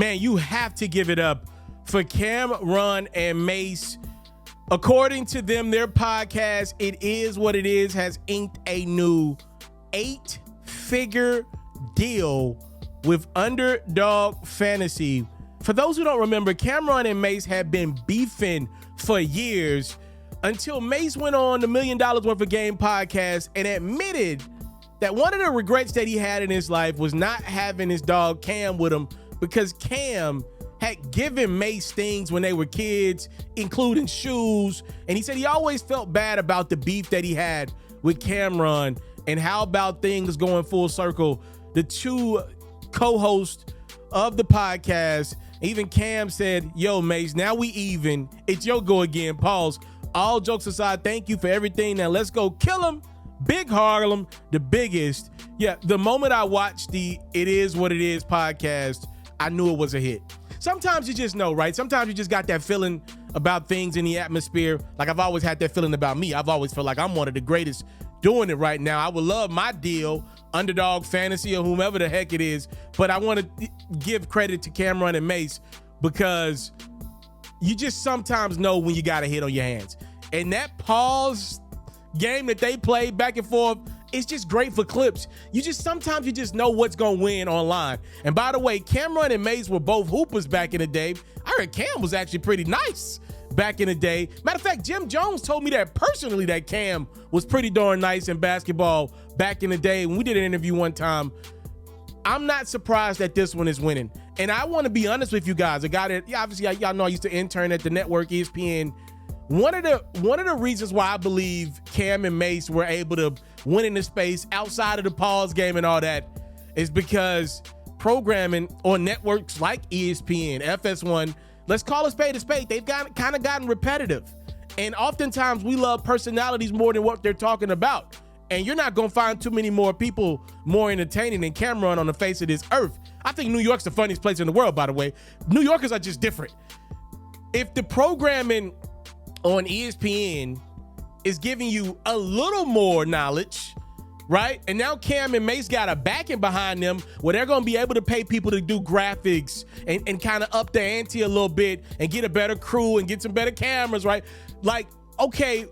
Man, you have to give it up for Camron and Mase. According to them, their podcast, It Is What It Is, has inked a new 8-figure deal with Underdog Fantasy. For those who don't remember, Camron and Mase have been beefing for years until Mase went on the $1 Million Worth of Game podcast and admitted that one of the regrets that he had in his life was not having his dog Cam with him, because Cam had given Mase things when they were kids, including shoes. And he said he always felt bad about the beef that he had with Camron. And how about things going full circle? The two co-hosts of the podcast, even Cam said, yo, Mase, now we even. It's your go again. Pause. All jokes aside, thank you for everything. Now let's go kill him. Big Harlem, the biggest. Yeah, the moment I watched the It Is What It Is podcast, I knew it was a hit. Sometimes you just know, right? Sometimes you just got that feeling about things in the atmosphere. Like I've always had that feeling about me. I've always felt like I'm one of the greatest doing it right now. I would love my deal, Underdog Fantasy or whomever the heck it is. But I want to give credit to Camron and Mase because you just sometimes know when you got a hit on your hands. And that pause game that they played back and forth, it's just great for clips. Sometimes you just know what's gonna win online. And by the way, Camron and Mase were both hoopers back in the day. I heard Cam was actually pretty nice back in the day. Matter of fact, Jim Jones told me that personally, that Cam was pretty darn nice in basketball back in the day. When we did an interview one time, I'm not surprised that this one is winning. And I want to be honest with you guys. A guy that, obviously, y'all know I used to intern at the network, ESPN. One of the reasons why I believe Cam and Mase were able to win in the space outside of the pause game and all that is because programming on networks like ESPN, FS1, let's call a spade, they've kind of gotten repetitive. And oftentimes we love personalities more than what they're talking about. And you're not going to find too many more people more entertaining than Camron on the face of this earth. I think New York's the funniest place in the world, by the way. New Yorkers are just different. If the programming on ESPN is giving you a little more knowledge, right? And now Cam and Mase got a backing behind them where they're going to be able to pay people to do graphics and kind of up the ante a little bit and get a better crew and get some better cameras, right? Like, okay,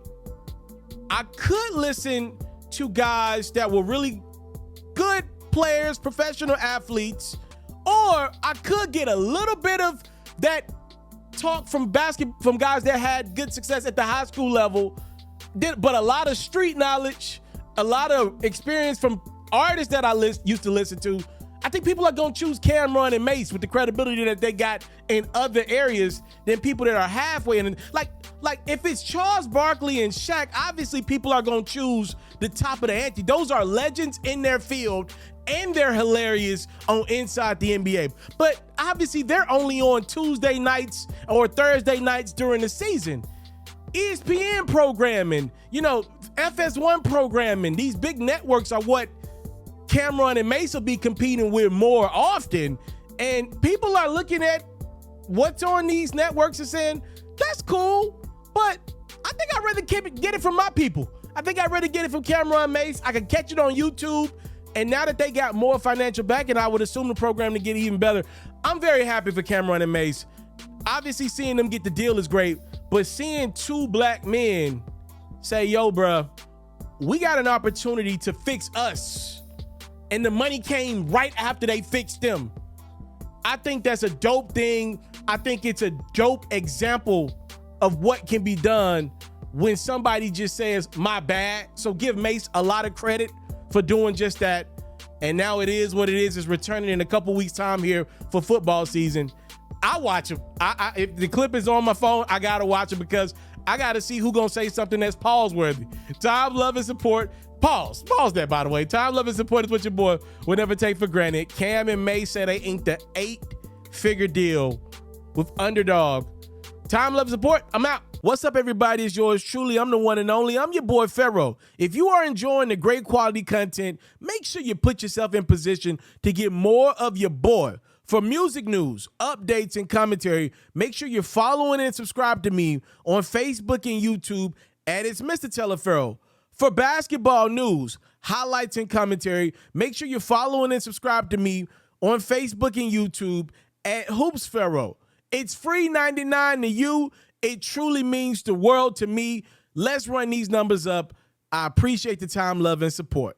I could listen to guys that were really good players, professional athletes, or I could get a little bit of that talk from guys that had good success at the high school level, but a lot of street knowledge, a lot of experience from artists that I used to listen to. I think people are going to choose Camron and Mase with the credibility that they got in other areas than people that are halfway. And like if it's Charles Barkley and Shaq, obviously people are going to choose the top of the ante. Those are legends in their field, and they're hilarious on Inside the NBA. But obviously they're only on Tuesday nights or Thursday nights during the season. ESPN programming, FS1 programming, these big networks are what Camron and Mase will be competing with more often. And people are looking at what's on these networks and saying, that's cool, but I think I'd rather get it from my people. I think I'd rather get it from Camron and Mase. I can catch it on YouTube. And now that they got more financial backing, I would assume the program to get even better. I'm very happy for Camron and Mase. Obviously, seeing them get the deal is great, but seeing two black men say, yo, bruh, we got an opportunity to fix us, and the money came right after they fixed them. I think that's a dope thing. I think it's a dope example of what can be done when somebody just says, my bad. So give Mase a lot of credit for doing just that. And now It Is What It Is returning in a couple weeks time here for football season. I watch them. If the clip is on my phone, I gotta watch it because I gotta see who gonna say something that's pause worthy. Time, love, and support. Pause that, by the way. Time, love, and support is what your boy would never take for granted. Cam and Mase said they inked the 8-figure deal with Underdog. Time, love, and support. I'm out. What's up, everybody? It's yours truly. I'm the one and only. I'm your boy, FERRO. If you are enjoying the great quality content, make sure you put yourself in position to get more of your boy. For music news, updates, and commentary, make sure you're following and subscribe to me on Facebook and YouTube at itsmrtaliaferro. For basketball news, highlights, and commentary, make sure you're following and subscribe to me on Facebook and YouTube at Hoops FERRO. It's free 99 to you. It truly means the world to me. Let's run these numbers up. I appreciate the time, love, and support.